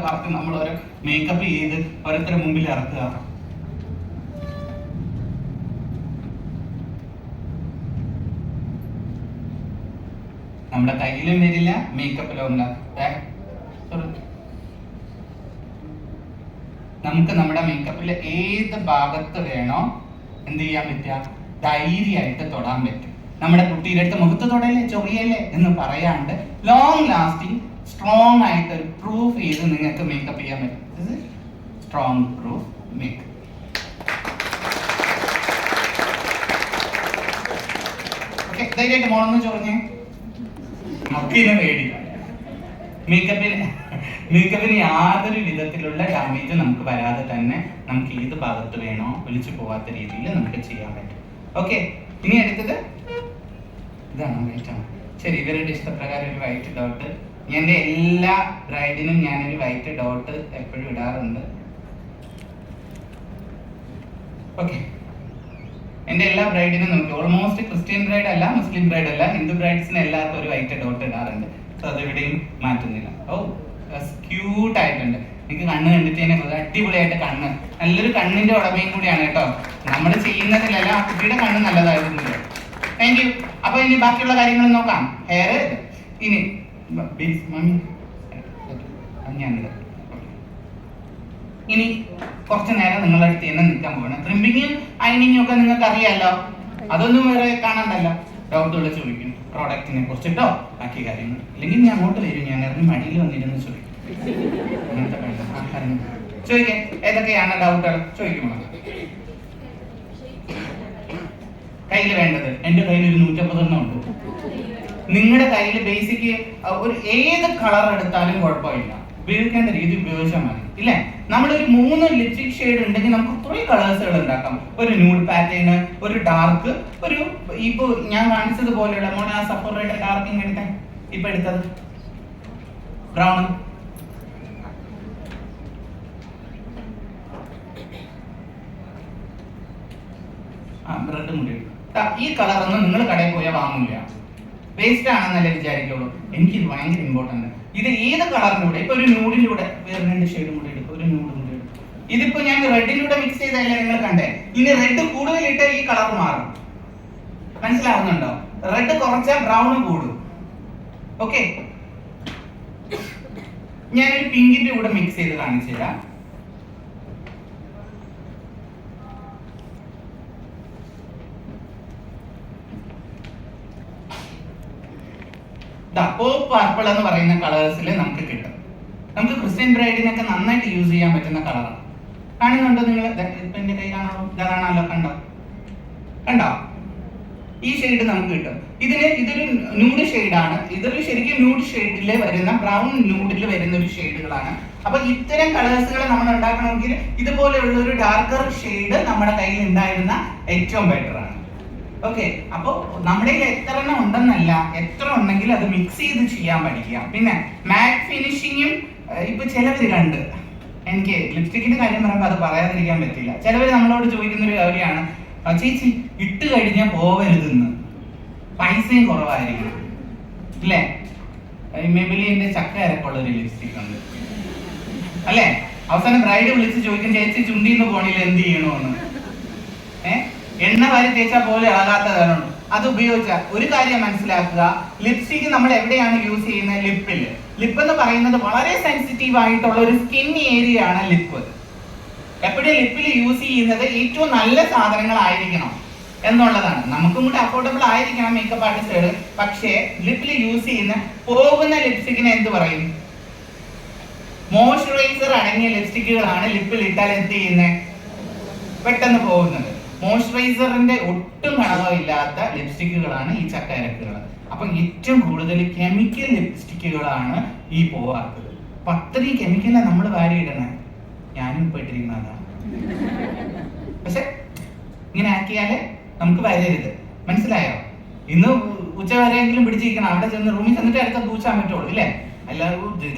പറഞ്ഞ് നമ്മൾ ഓരോ മേക്കപ്പ് ചെയ്ത് ഓരോരുത്തരുടെ മുമ്പിൽ ഇറക്കുക. നമ്മുടെ കയ്യിലും വരില്ല, മേക്കപ്പിലും നമുക്ക് നമ്മുടെ മേക്കപ്പിൽ ഏത് ഭാഗത്ത് വേണോ എന്ത് ചെയ്യാൻ പറ്റുക, ധൈര്യമായിട്ട് തൊടാൻ പറ്റും. നമ്മുടെ കുട്ടിയുടെ അടുത്ത് മുഖത്ത് തൊടല്ലേ ചൊറിയല്ലേ എന്ന് പറയാണ്ട് ലോങ് ലാസ്റ്റിംഗ് സ്ട്രോങ് ആയിട്ട് ഒരു പ്രൂഫ് ചെയ്ത് നിങ്ങൾക്ക് മേക്കപ്പ് ചെയ്യാൻ പറ്റും. Strong proof makeup. ഓക്കെ, ധൈര്യമായിട്ട് മോളൊന്ന് ചൊറിഞ്ഞേ. നമുക്കിതിനെ പേടി. മേക്കപ്പിന് യാതൊരു വിധത്തിലുള്ള ഡാമേജ് നമുക്ക് വരാതെ തന്നെ നമുക്ക് ഏത് ഭാഗത്ത് വേണോ ഒലിച്ചു പോവാത്ത രീതിയിൽ നമുക്ക് ചെയ്യാൻ പറ്റും. ഓക്കെ, ഇനി അടുത്തത് ഇതാണ്, വൈറ്റ് ആണ്. ശരി, ഇവരുടെ ഇഷ്ടപ്രകാരം ഒരു വൈറ്റ് ഡോട്ട്. എൻ്റെ എല്ലാ ബ്രൈഡിനും ഞാനൊരു വൈറ്റ് ഡോട്ട് എപ്പോഴും ഇടാറുണ്ട്. ഓക്കെ, എൻ്റെ എല്ലാ ബ്രൈഡിനും നോക്കി, ഓൾമോസ്റ്റ് ക്രിസ്ത്യൻ ബ്രൈഡ് അല്ല, മുസ്ലിം ബ്രൈഡ് അല്ല, ഹിന്ദു ബ്രൈഡ്സിന് എല്ലാവർക്കും ഒരു വൈറ്റ് ഡോട്ട് ഇടാറുണ്ട്. സോ അതെവിടെയും മാറ്റുന്നില്ല. ഓ, ക്യൂട്ട് ആയിട്ടുണ്ട്. എനിക്ക് കണ്ണ് കണ്ടിട്ട് തന്നെ അടിപൊളിയായിട്ട് കണ്ണ്, നല്ലൊരു കണ്ണിന്റെ ഉടമയും കൂടിയാണ് കേട്ടോ. നമ്മൾ ചെയ്യുന്നതിലല്ല, ആ കുട്ടിയുടെ കണ്ണ് നല്ലതായിരുന്നില്ല. Thank you. അപ്പൊ ഇനി ബാക്കിയുള്ള കാര്യങ്ങൾ നോക്കാം. ഹെയർ ഇനി ഇനി കുറച്ചു നേരം നിങ്ങളുടെ അടുത്ത് തന്നെ നിൽക്കാൻ പോകണം. ട്രിമ്മിങ്ങും അയണിങ്ങും ഒക്കെ നിങ്ങൾക്ക് അറിയാലോ, അതൊന്നും വേറെ കാണണ്ടല്ലോ. ഡൗട്ടുകൾ ചോദിക്കും പ്രോഡക്റ്റിനെ കുറിച്ചിട്ടോ ബാക്കി കാര്യങ്ങൾ. അല്ലെങ്കിൽ ഞാൻ അങ്ങോട്ട് വരും, ഞാൻ ഇറങ്ങി മടിയിൽ വന്നിരുന്ന് ചോദിക്കും. അങ്ങനത്തെ കാര്യങ്ങൾ ചോദിക്കേ. ഏതൊക്കെയാണ് ഡൗട്ടുകൾ ചോദിക്കുമ്പോൾ കയ്യിൽ വേണ്ടത്? എൻ്റെ കയ്യിൽ ഒരു 150 ഉണ്ട്. നിങ്ങളുടെ കയ്യിൽ ബേസിക് ഒരു ഏത് കളർ എടുത്താലും കുഴപ്പമില്ല, ഉപയോഗിക്കേണ്ട രീതി ഉപയോഗിച്ചാൽ മതി, ഇല്ലേ? നമ്മളൊരു 3 ലിപ്സ്റ്റിക് ഷെയ്ഡ് ഉണ്ടെങ്കിൽ നമുക്ക് കുറേ കളേഴ്സുകൾ ഉണ്ടാക്കാം. ഒരു ന്യൂഡ് പാറ്റേൺ, ഒരു ഡാർക്ക്, ഒരു ഇപ്പൊ ഞാൻ കാണിച്ചതുപോലെയുള്ള മോനെ ആ സഫോറയുടെ ഡാർക്കിങ് എടുക്കാൻ ഇപ്പൊ എടുത്തത് ബ്രൗൺ. റെഡ് മുടി. ഈ കളറൊന്നും നിങ്ങൾ കടയിൽ പോയാൽ വാങ്ങില്ല, വേസ്റ്റ് ആണെന്നല്ലേ വിചാരിക്കുള്ളൂ. എനിക്കിത് ഭയങ്കര ഇമ്പോർട്ടന്റ്. ഇത് ഏത് കളറിലൂടെ, ഇപ്പൊ ഒരു ന്യൂഡിലൂടെ വേറെ 2 ഷെയ്ഡും കൂടി എടുക്കും, ഒരു ന്യൂഡും കൂടി എടുക്കും. ഇതിപ്പോ ഞാൻ റെഡിലൂടെ മിക്സ് ചെയ്തല്ലേ നിങ്ങൾ കണ്ടേ. ഇനി റെഡ് കൂടുതലിട്ട് ഈ കളർ മാറും, മനസ്സിലാവുന്നുണ്ടോ? റെഡ് കുറച്ചാൽ ബ്രൗൺ കൂടും. ഓക്കെ, ഞാനൊരു പിങ്കിന്റെ കൂടെ മിക്സ് ചെയ്ത് കാണിച്ചു തരാം. പർപ്പിൾ എന്ന് പറയുന്ന കളേഴ്സിൽ നമുക്ക് കിട്ടും. നമുക്ക് ക്രിസ്ത്യൻ ബ്രൈഡിനൊക്കെ നന്നായിട്ട് യൂസ് ചെയ്യാൻ പറ്റുന്ന കളറാണ്. കാണുന്നുണ്ടോ നിങ്ങൾ? ഇപ്പൊ എന്റെ കൈ കാണാമല്ലോ, കണ്ടോ കണ്ടോ? ഈ ഷെയ്ഡ് നമുക്ക് കിട്ടും. ഇതൊരു ന്യൂഡ് ഷെയ്ഡാണ്. ഇതൊരു ശരിക്കും ന്യൂഡ് ഷെയ്ഡിൽ വരുന്ന, ബ്രൗൺ ന്യൂഡിൽ വരുന്ന ഒരു ഷെയ്ഡുകളാണ്. അപ്പൊ ഇത്തരം കളേഴ്സുകൾ നമ്മൾ ഉണ്ടാക്കണമെങ്കിൽ ഇതുപോലെയുള്ള ഒരു ഡാർക്കർ ഷെയ്ഡ് നമ്മുടെ കയ്യിൽ ഉണ്ടായിരുന്ന ഏറ്റവും ബെറ്റർ ആണ്. ഓക്കെ, അപ്പൊ നമ്മുടെ കയ്യിൽ എത്ര എണ്ണം ഉണ്ടെന്നല്ല, എത്ര ഉണ്ടെങ്കിൽ അത് മിക്സ് ചെയ്ത് ചെയ്യാൻ പഠിക്കുക. പിന്നെ മാറ്റ് ഫിനിഷിങ്ങും ഇപ്പൊ ചിലവര് കണ്ട്, എനിക്ക് ലിപ്സ്റ്റിക്കിന്റെ കാര്യം പറയുമ്പോൾ അത് പറയാതിരിക്കാൻ പറ്റില്ല. ചിലവര് നമ്മളോട് ചോദിക്കുന്ന ഒരു കാര്യമാണ്, ചേച്ചി ഇട്ട് കഴിഞ്ഞാൽ പോവരുതെന്ന്, പൈസയും കുറവായിരിക്കും, ഇല്ലേ? മെബിലിന്റെ ചക്ക ഇരക്കുള്ള ഒരു ലിപ്സ്റ്റിക് ഉണ്ട്, അല്ലേ? അവസാനം ബ്രൈഡ് വിളിച്ച് ചോദിക്കും, ചേച്ചി ചുണ്ടിന്ന് പോണില്ല, എന്ത് ചെയ്യണമെന്ന്. എണ്ണ വാരി തേച്ചാൽ പോലെ ആകാത്തതാണ്. അത് ഉപയോഗിച്ച ഒരു കാര്യം മനസ്സിലാക്കുക, ലിപ്സ്റ്റിക് നമ്മൾ എവിടെയാണ് യൂസ് ചെയ്യുന്നത്? ലിപ്പിൽ. ലിപ്പ് എന്ന് പറയുന്നത് വളരെ സെൻസിറ്റീവ് ആയിട്ടുള്ള ഒരു സ്കിൻ ഏരിയ ആണ് ലിപ്പ്. എപ്പോഴും ലിപ്പിൽ യൂസ് ചെയ്യുന്നത് ഏറ്റവും നല്ല സാധനങ്ങളായിരിക്കണം എന്നുള്ളതാണ്. നമുക്കും കൂടെ അഫോർഡബിൾ ആയിരിക്കണം മേക്കപ്പ് ആർട്ടിസ്റ്റുകൾ. പക്ഷേ ലിപ്പിൽ യൂസ് ചെയ്യുന്ന പോകുന്ന ലിപ്സ്റ്റിക്കിനെ എന്ത് പറയും? മോയ്സ്ചറൈസർ അടങ്ങിയ ലിപ്സ്റ്റിക്കുകളാണ് ലിപ്പിൽ ഇട്ടാൽ എന്ത് ചെയ്യുന്നത്? പെട്ടെന്ന് പോകുന്നത്. മോയ്സ്ചറൈസറിന്റെ ഒട്ടും ഘടകമില്ലാത്ത ലിപ്സ്റ്റിക്കുകളാണ് ഈ ചക്കരക്കുകൾ. അപ്പൊ ഏറ്റവും കൂടുതൽ കെമിക്കൽ ലിപ്സ്റ്റിക്കുകളാണ് ഈ പോവാത്തത്. അപ്പൊ അത്രയും കെമിക്കലാ നമ്മൾ വാരി ഇടണേ. ഞാനും ഇപ്പൊ ഇട്ടിരിക്കുന്നതാ. പക്ഷെ ഇങ്ങനെ ആക്കിയാല് നമുക്ക് വരരുത്, മനസ്സിലായോ? ഇന്ന് ഉച്ച വരെയെങ്കിലും പിടിച്ചിരിക്കണം. അവിടെ ചെന്ന് റൂമിൽ ചെന്നിട്ട് അടുത്ത പൂച്ചാൻ പറ്റുള്ളൂ, ഇല്ലേ? എല്ലാവർക്കും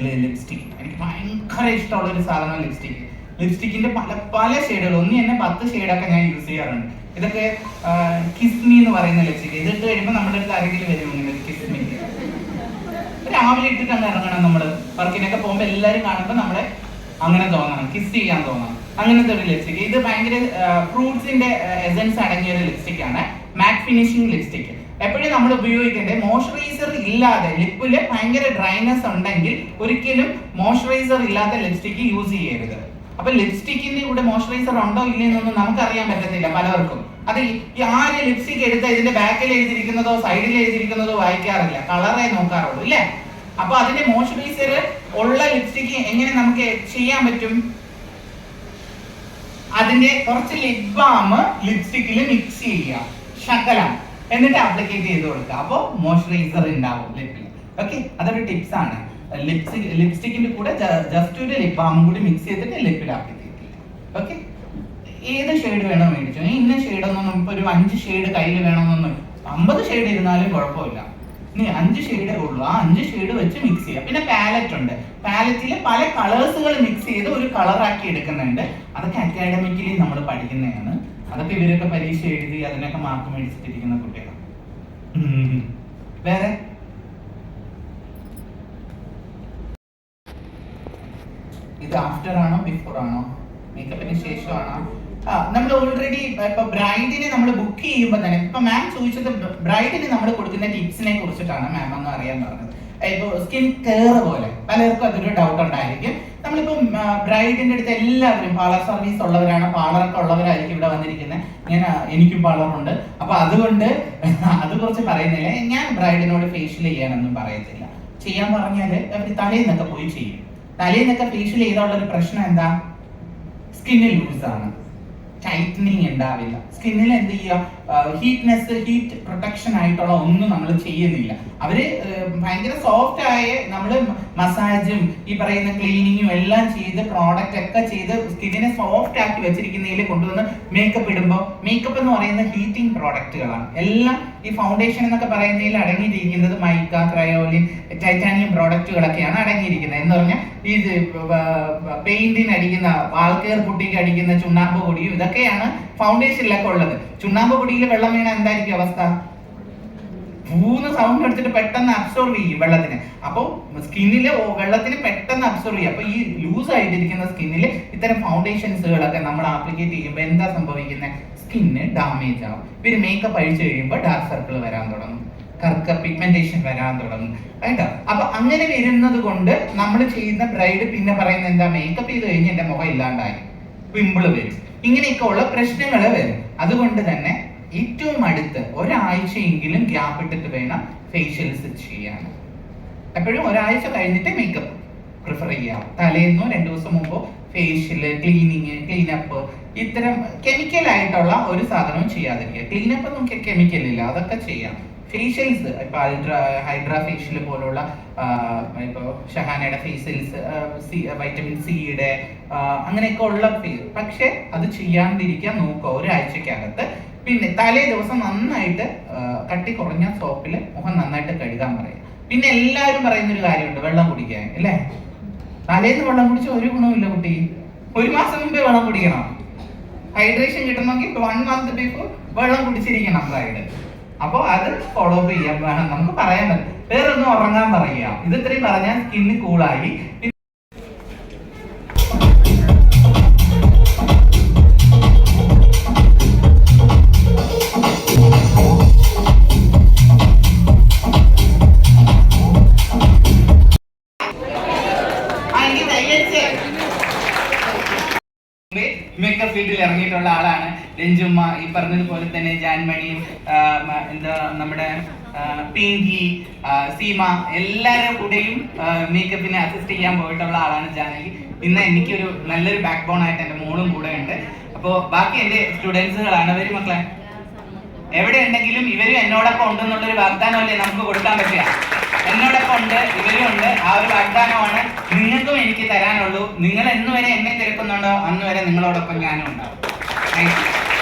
ലിപ്സ്റ്റിക് എനിക്ക് ഭയങ്കര ഇഷ്ടമുള്ള ഒരു സാധനം ലിപ്സ്റ്റിക്. ലിപ്സ്റ്റിക്കിന്റെ പല പല ഷെയ്ഡുകൾ, ഒന്നും തന്നെ 10 ഷെയ്ഡൊക്കെ ഞാൻ യൂസ് ചെയ്യാറുണ്ട്. ഇതൊക്കെ കിസ്മി എന്ന് പറയുന്ന ലിപ്സ്റ്റിക്. ഇതിട്ട് കഴിയുമ്പോൾ നമ്മുടെ അടുത്ത് ആരെങ്കിലും വരും, ഇങ്ങനെ കിസ്മി. ഒരു രാവിലെ ഇട്ടിട്ട് അങ്ങ് ഇറങ്ങണം. നമ്മൾ വർക്കിനൊക്കെ പോകുമ്പോൾ എല്ലാവരും കാണുമ്പോൾ നമ്മളെ അങ്ങനെ തോന്നണം, കിസ് ചെയ്യാൻ തോന്നണം. അങ്ങനത്തെ ഒരു ലിപ്സ്റ്റിക്. ഇത് ഭയങ്കര ഫ്രൂട്ട്സിന്റെ എസൻസ് അടങ്ങിയ ഒരു ലിപ്സ്റ്റിക് ആണ്, മാറ്റ് ഫിനിഷിംഗ് ലിപ്സ്റ്റിക്. എപ്പോഴും നമ്മൾ ഉപയോഗിക്കേണ്ടത് മോയ്സ്ചറൈസർ ഇല്ലാതെ, ലിപ്പില് ഭയങ്കര ഡ്രൈനെസ് ഉണ്ടെങ്കിൽ ഒരിക്കലും മോയ്സ്ചറൈസർ ഇല്ലാത്ത ലിപ്സ്റ്റിക് യൂസ് ചെയ്യരുത്. അപ്പൊ ലിപ്സ്റ്റിക്കിന്റെ കൂടെ മോയ്സ്ചറൈസർ ഉണ്ടോ ഇല്ലെന്നൊന്നും നമുക്കറിയാൻ പറ്റത്തില്ല പലർക്കും. അത് ആര് ലിപ്സ്റ്റിക് എടുത്ത ഇതിന്റെ ബാക്കിൽ എഴുതിയിരിക്കുന്നതോ സൈഡിൽ എഴുതിയിരിക്കുന്നതോ വായിക്കാറില്ല, കളറേ നോക്കാറുള്ളൂ ഇല്ലേ. അപ്പൊ അതിന്റെ മോയ്സ്ചറൈസർ ഉള്ള ലിപ്സ്റ്റിക് എങ്ങനെ നമുക്ക് ചെയ്യാൻ പറ്റും? അതിന്റെ കുറച്ച് ലിപ് ബാം ലിപ്സ്റ്റിക്കിൽ മിക്സ് ചെയ്യുക, ശകലം, എന്നിട്ട് അപ്ലിക്കേറ്റ് ചെയ്ത് കൊടുക്കുക. അപ്പോൾ മോയ്സ്ചറൈസർ ഉണ്ടാവും ലിപ്പിൽ. ഓക്കെ, അതൊരു ടിപ്സ് ആണ്. ലിപ്സ്റ്റിക്കിന്റെ കൂടെ ജസ്റ്റ് ഒരു ലിപ് ബാമും കൂടി മിക്സ് ചെയ്തിട്ട് ലിപ്പിൽ അപ്ലിക്കേറ്റ് ചെയ്യുക. ഓക്കെ, ഏത് ഷെയ്ഡ് വേണോ മേടിച്ചോ. ഇന്ന ഷെയ്ഡൊന്നും ഇപ്പൊ ഒരു 5 ഷെയ്ഡ് കയ്യിൽ വേണമെന്നൊന്നും, 50 ഷെയ്ഡ് ഇരുന്നാലും കുഴപ്പമില്ല. ഇനി 5 ഷെയ്ഡേ ഉള്ളൂ, ആ 5 ഷെയ്ഡ് വെച്ച് മിക്സ് ചെയ്യുക. പിന്നെ പാലറ്റ് ഉണ്ട്, പാലറ്റിൽ പല കളേഴ്സുകൾ മിക്സ് ചെയ്ത് ഒരു കളറാക്കി എടുക്കുന്നുണ്ട്. അതൊക്കെ അക്കാഡമിക്കലി നമ്മൾ പഠിക്കുന്നതാണ്. അതൊക്കെ ഇവരൊക്കെ പരീക്ഷ എഴുതി അതിനൊക്കെ മാർക്ക് മേടിച്ചിട്ടിരിക്കുന്ന കുട്ടികൾ. വേറെ ഇത് ആഫ്റ്റർ ആണോ ബിഫോർ ആണോ, മേക്കപ്പിന് ശേഷമാണോ? നമ്മൾ ഓൾറെഡി ഇപ്പൊ ബ്രൈഡിനെ നമ്മൾ ബുക്ക് ചെയ്യുമ്പോൾ തന്നെ, ഇപ്പൊ മാം ചോദിച്ചത് ബ്രൈഡിന് നമ്മൾ കൊടുക്കുന്ന ടിപ്സിനെ കുറിച്ചിട്ടാണ് മാം ഒന്ന് അറിയാൻ പറഞ്ഞത്. ഇപ്പൊ സ്കിൻ കെയർ പോലെ പലർക്കും അതൊരു ഡൗട്ട് ഉണ്ടായിരിക്കും. നമ്മളിപ്പോ ബ്രൈഡിന്റെ അടുത്ത് എല്ലാവരും പാർലർ സർവീസ് ഉള്ളവരാണ്, പാർലറൊക്കെ ഉള്ളവരായിരിക്കും ഇവിടെ വന്നിരിക്കുന്നത്. എനിക്കും പാർലറുണ്ട്. അപ്പൊ അതുകൊണ്ട് അത് കുറച്ച് പറയുന്നില്ല. ഞാൻ ബ്രൈഡിനോട് ഫേഷ്യൽ ചെയ്യാനൊന്നും പറയത്തില്ല. ചെയ്യാൻ പറഞ്ഞാല് അവർ തലേന്നൊക്കെ പോയി ചെയ്യും. തലേന്നൊക്കെ ഫേഷ്യൽ ചെയ്തുള്ള ഒരു പ്രശ്നം എന്താ? സ്കിന്ന് ലൂസാണ്, ടൈറ്റനിങ് ഉണ്ടാവില്ല. സ്കിന്നിൽ എന്ത് ചെയ്യുക, ഹീറ്റ് പ്രൊട്ടക്ഷൻ ആയിട്ടുള്ള ഒന്നും നമ്മൾ ചെയ്യുന്നില്ല. അവര് ഭയങ്കര സോഫ്റ്റ് ആയ നമ്മൾ മസാജും ഈ പറയുന്ന ക്ലീനിങ്ങും എല്ലാം ചെയ്ത് പ്രോഡക്റ്റ് ഒക്കെ ചെയ്ത് സ്കിന്നിനെ സോഫ്റ്റ് ആക്കി വെച്ചിരിക്കുന്നതിൽ കൊണ്ടുവന്ന് മേക്കപ്പ് ഇടുമ്പോൾ, മേക്കപ്പ് എന്ന് പറയുന്ന ഹീറ്റിംഗ് പ്രോഡക്റ്റുകളാണ് എല്ലാം. ഈ ഫൗണ്ടേഷൻ എന്നൊക്കെ പറയുന്നതിൽ അടങ്ങിയിരിക്കുന്നത് മൈക്ക, ക്രയോലിൻ, ടൈറ്റാനിയം പ്രോഡക്റ്റുകളൊക്കെയാണ് അടങ്ങിയിരിക്കുന്നത്. എന്ന് പറഞ്ഞാൽ ഇത് പെയിന്റിന് അടിക്കുന്ന, വാൾക്കെയർ പുട്ടിക്ക് അടിക്കുന്ന ചുണ്ണാമ്പ് പൊടിയും ഇതൊക്കെയാണ് ഫൗണ്ടേഷനിലൊക്കെ ഉള്ളത്. ചുണ്ണാമ്പ് പൊടിയിൽ വെള്ളം വീണ എന്തായിരിക്കും അവസ്ഥ? മൂന്ന് സൗണ്ട് എടുത്തിട്ട് പെട്ടെന്ന് അബ്സോർവ് ചെയ്യും വെള്ളത്തിന്. അപ്പോൾ സ്കിന്നില് വെള്ളത്തിന് പെട്ടെന്ന് അബ്സോർവ് ചെയ്യും. അപ്പൊ ഈ ലൂസ് ആയിട്ടിരിക്കുന്ന സ്കിന്നിൽ ഇത്തരം ഫൗണ്ടേഷൻസുകളൊക്കെ നമ്മൾ ആപ്ലിക്കേറ്റ് ചെയ്യുമ്പോൾ എന്താ സംഭവിക്കുന്നത്? സ്കിന്ന് ഡാമേജ് ആവും. ഇവര് മേക്കപ്പ് അഴിച്ചു കഴിയുമ്പോൾ ഡാർക്ക് സർക്കിൾ വരാൻ തുടങ്ങും, കറുത്ത പിഗ്മെന്റേഷൻ വരാൻ തുടങ്ങും കേട്ടോ. അപ്പൊ അങ്ങനെ വരുന്നത് കൊണ്ട് നമ്മൾ ചെയ്യുന്ന ബ്രൈഡ് പിന്നെ പറയുന്നത് എന്താ? മേക്കപ്പ് ചെയ്ത് കഴിഞ്ഞ് എന്റെ മുഖം ഇല്ലാണ്ടായി, പിമ്പിള് വരും, ഇങ്ങനെയൊക്കെ ഉള്ള പ്രശ്നങ്ങൾ വരും. അതുകൊണ്ട് തന്നെ ഏറ്റവും അടുത്ത് ഒരാഴ്ചയെങ്കിലും ഗ്യാപ്പ് ഇട്ടിട്ട് വേണം ഫേഷ്യൽസ് ചെയ്യാൻ. എപ്പോഴും ഒരാഴ്ച കഴിഞ്ഞിട്ട് മേക്കപ്പ് പ്രിഫർ ചെയ്യാം. തലേന്നോ 2 ദിവസം മുമ്പോ ഫേഷ്യല്, ക്ലീനിങ്, ക്ലീനപ്പ്, ഇത്തരം കെമിക്കൽ ആയിട്ടുള്ള ഒരു സാധനവും ചെയ്യാതിരിക്കുക. ക്ലീനപ്പ് ഒന്നും കെമിക്കൽ ഇല്ല, അതൊക്കെ ചെയ്യാം. ഫേഷ്യൽസ് ഇപ്പൊ ഹൈഡ്രാ ഫേഷ്യൽ പോലുള്ള, ഇപ്പൊ ഷഹാനയുടെ ഫേഷ്യൽസ്, വൈറ്റമിൻ സിയുടെ അങ്ങനെയൊക്കെ ഉള്ള പക്ഷെ അത് ചെയ്യാണ്ടിരിക്കാൻ നോക്കുക ഒരാഴ്ചക്കകത്ത്. പിന്നെ തലേ ദിവസം നന്നായിട്ട് കട്ടി കുറഞ്ഞ സോപ്പിൽ മുഖം നന്നായിട്ട് കഴുകാൻ പറയും. പിന്നെ എല്ലാവരും പറയുന്ന ഒരു കാര്യമുണ്ട്, വെള്ളം കുടിക്കാൻ അല്ലേ. തലേന്ന് വെള്ളം കുടിച്ച ഒരു ഗുണമില്ല കുട്ടി. 1 മാസം മുമ്പേ വെള്ളം കുടിക്കണം. ഹൈഡ്രേഷൻ കിട്ടണമെങ്കിൽ 1 മന്ത് ബിഫോർ വെള്ളം കുടിച്ചിരിക്കണം ബ്രൈഡ്. അപ്പോൾ അത് ഫോളോ അപ്പ് ചെയ്യാൻ വേണം. നമുക്ക് പറയാൻ പറ്റും. വേറൊന്നും ഉറങ്ങാൻ പറയുക. ഇത് ഇത്രയും പറഞ്ഞാൽ സ്കിന്ന് കൂളായി. മേക്കപ്പ് ഫീൽഡിൽ ഇറങ്ങിയിട്ടുള്ള ആളാണ് രഞ്ജുമ്മ. ഈ പറഞ്ഞതുപോലെ തന്നെ ജാൻമണിയും എന്താ നമ്മുടെ പിങ്കി, സീമ, എല്ലാവരുടെ കൂടെയും മേക്കപ്പിനെ അസിസ്റ്റ് ചെയ്യാൻ പോയിട്ടുള്ള ആളാണ് ജാനകി. ഇന്ന് എനിക്കൊരു നല്ലൊരു ബാക്ക് ബോൺ ആയിട്ട് എൻ്റെ മോളും കൂടെ ഉണ്ട്. അപ്പോൾ ബാക്കി എൻ്റെ സ്റ്റുഡൻസുകളാണ്. വരും മക്കളെ, എവിടെ ഉണ്ടെങ്കിലും ഇവരും എന്നോടൊപ്പം ഉണ്ടെന്നുള്ളൊരു വാഗ്ദാനമല്ലേ നമുക്ക് കൊടുക്കാൻ പറ്റുക. എന്നോടൊപ്പം ഉണ്ട്, ഇവരും ഉണ്ട്. ആ ഒരു വാഗ്ദാനമാണ് നിങ്ങൾക്കും എനിക്ക് തരാനുള്ളൂ. നിങ്ങൾ എന്ന് വരെ എന്നെ തിരക്കുന്നുണ്ടോ അന്ന് വരെ നിങ്ങളോടൊപ്പം ഞാനും ഉണ്ടാവും. Thank you.